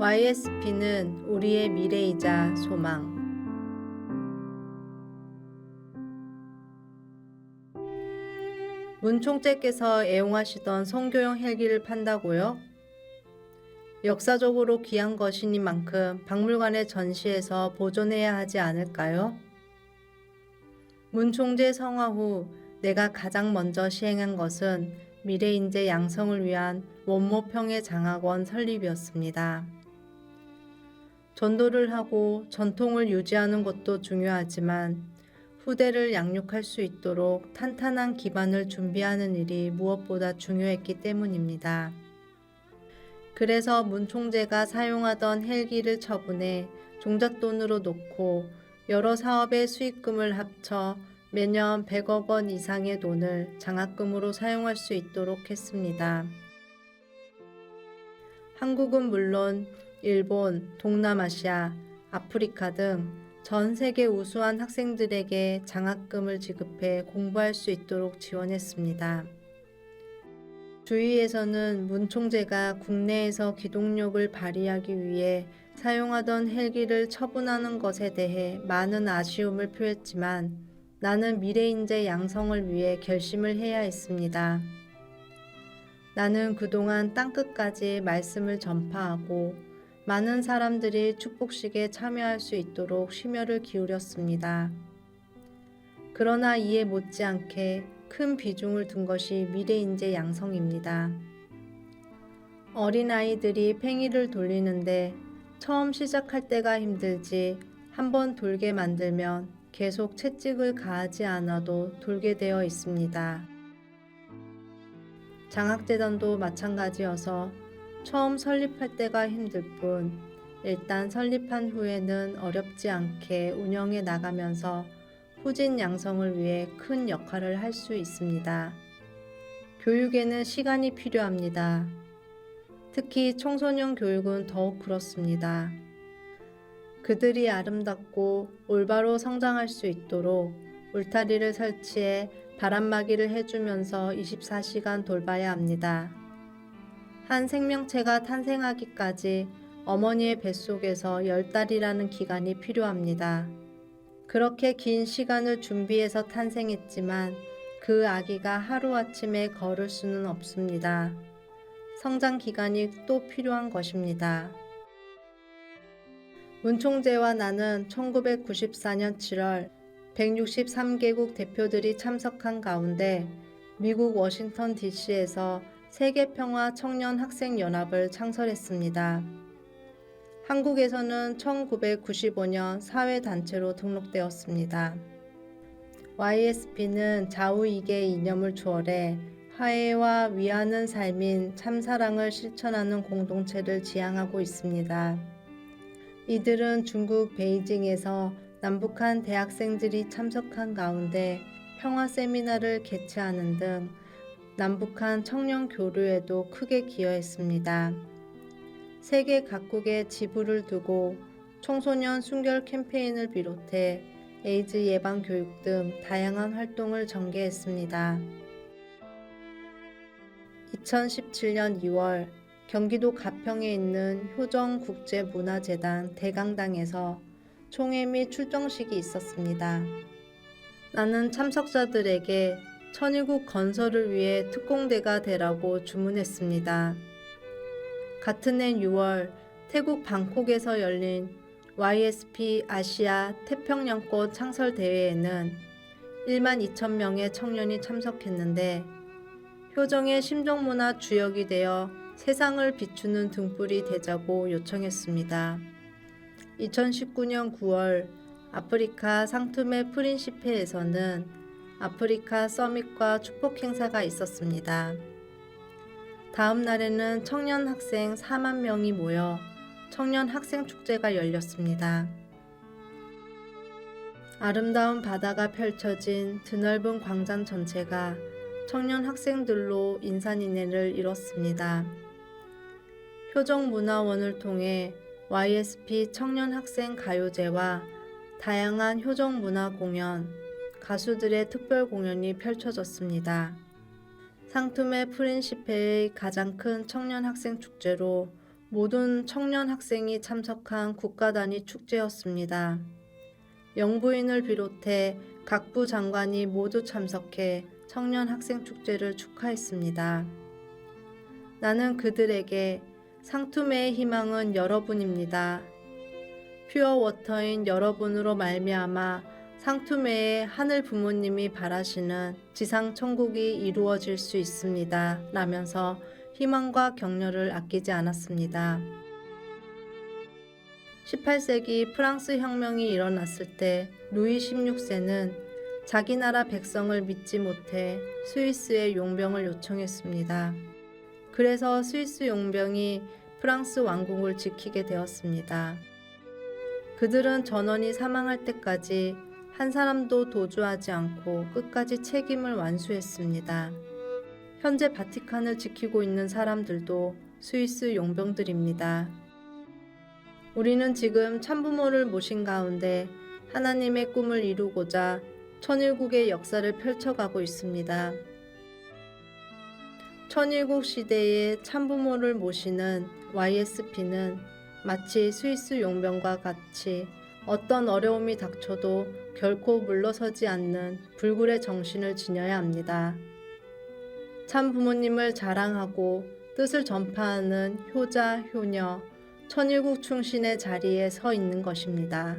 YSP는 우리의 미래이자 소망. 문 총재께서 애용하시던 성교용 헬기를 판다고요? 역사적으로 귀한 것이니만큼 박물관에 전시해서 보존해야 하지 않을까요? 문 총재 성화 후 내가 가장 먼저 시행한 것은 미래인재 양성을 위한 원모평해 장학원 설립이었습니다. 전도를 하고 전통을 유지하는 것도 중요하지만 후대를 양육할 수 있도록 탄탄한 기반을 준비하는 일이 무엇보다 중요했기 때문입니다. 그래서 문 총재가 사용하던 헬기를 처분해 종잣돈으로 놓고 여러 사업의 수익금을 합쳐 매년 100억 원 이상의 돈을 장학금으로 사용할 수 있도록 했습니다. 한국은 물론 일본, 동남아시아, 아프리카 등 전 세계 우수한 학생들에게 장학금을 지급해 공부할 수 있도록 지원했습니다. 주위에서는 문 총재가 국내에서 기동력을 발휘하기 위해 사용하던 헬기를 처분하는 것에 대해 많은 아쉬움을 표했지만 나는 미래인재 양성을 위해 결심을 해야 했습니다. 나는 그동안 땅끝까지 말씀을 전파하고 많은 사람들이 축복식에 참여할 수 있도록 심혈을 기울였습니다. 그러나 이에 못지않게 큰 비중을 둔 것이 미래인재 양성입니다. 어린아이들이 팽이를 돌리는데 처음 시작할 때가 힘들지 한번 돌게 만들면 계속 채찍을 가하지 않아도 돌게 되어 있습니다. 장학재단도 마찬가지여서 처음 설립할 때가 힘들 뿐 일단 설립한 후에는 어렵지 않게 운영해 나가면서 후진 양성을 위해 큰 역할을 할 수 있습니다. 교육에는 시간이 필요합니다. 특히 청소년 교육은 더욱 그렇습니다. 그들이 아름답고 올바로 성장할 수 있도록 울타리를 설치해 바람막이를 해주면서 24시간 돌봐야 합니다. 한 생명체가 탄생하기까지 어머니의 뱃속에서 10달이라는 기간이 필요합니다. 그렇게 긴 시간을 준비해서 탄생했지만 그 아기가 하루아침에 걸을 수는 없습니다. 성장 기간이 또 필요한 것입니다. 문 총재와 나는 1994년 7월 163개국 대표들이 참석한 가운데 미국 워싱턴 DC에서 세계평화 청년학생연합을 창설했습니다. 한국에서는 1995년 사회단체로 등록되었습니다. YSP는 좌우이계 이념을 초월해 화해와 위하는 삶인 참사랑을 실천하는 공동체를 지향하고 있습니다. 이들은 중국 베이징에서 남북한 대학생들이 참석한 가운데 평화 세미나를 개최하는 등 남북한 청년 교류에도 크게 기여했습니다. 세계 각국에 지부를 두고 청소년 순결 캠페인을 비롯해 에이즈 예방 교육 등 다양한 활동을 전개했습니다. 2017년 2월 경기도 가평에 있는 효정국제문화재단 대강당에서 총회 및 출정식이 있었습니다. 나는 참석자들에게 천일국 건설을 위해 특공대가 되라고 주문했습니다. 같은 해 6월 태국 방콕에서 열린 YSP 아시아 태평양권 창설대회에는 1만 2천 명의 청년이 참석했는데 효정의 심정문화 주역이 되어 세상을 비추는 등불이 되자고 요청했습니다. 2019년 9월 아프리카 상투메 프린시페에서는 아프리카 서밋과 축복 행사가 있었습니다. 다음 날에는 청년 학생 4만 명이 모여 청년 학생 축제가 열렸습니다. 아름다운 바다가 펼쳐진 드넓은 광장 전체가 청년 학생들로 인산인해를 이뤘습니다. 효정문화원을 통해 YSP 청년 학생 가요제와 다양한 효정문화 공연, 가수들의 특별 공연이 펼쳐졌습니다. 상투메 프린시페의 가장 큰 청년 학생 축제로 모든 청년 학생이 참석한 국가 단위 축제였습니다. 영부인을 비롯해 각부 장관이 모두 참석해 청년 학생 축제를 축하했습니다. 나는 그들에게 상투매의 희망은 여러분입니다. 퓨어 워터인 여러분으로 말미암아 상투매의 하늘 부모님이 바라시는 지상 천국이 이루어질 수 있습니다. 라면서 희망과 격려를 아끼지 않았습니다. 18세기 프랑스 혁명이 일어났을 때 루이 16세는 자기 나라 백성을 믿지 못해 스위스에 용병을 요청했습니다. 그래서 스위스 용병이 프랑스 왕국을 지키게 되었습니다. 그들은 전원이 사망할 때까지 한 사람도 도주하지 않고 끝까지 책임을 완수했습니다. 현재 바티칸을 지키고 있는 사람들도 스위스 용병들입니다. 우리는 지금 참부모를 모신 가운데 하나님의 꿈을 이루고자 천일국의 역사를 펼쳐가고 있습니다. 천일국 시대의 참부모를 모시는 YSP는 마치 스위스 용병과 같이 어떤 어려움이 닥쳐도 결코 물러서지 않는 불굴의 정신을 지녀야 합니다. 참 부모님을 자랑하고 뜻을 전파하는 효자, 효녀, 천일국 충신의 자리에 서 있는 것입니다.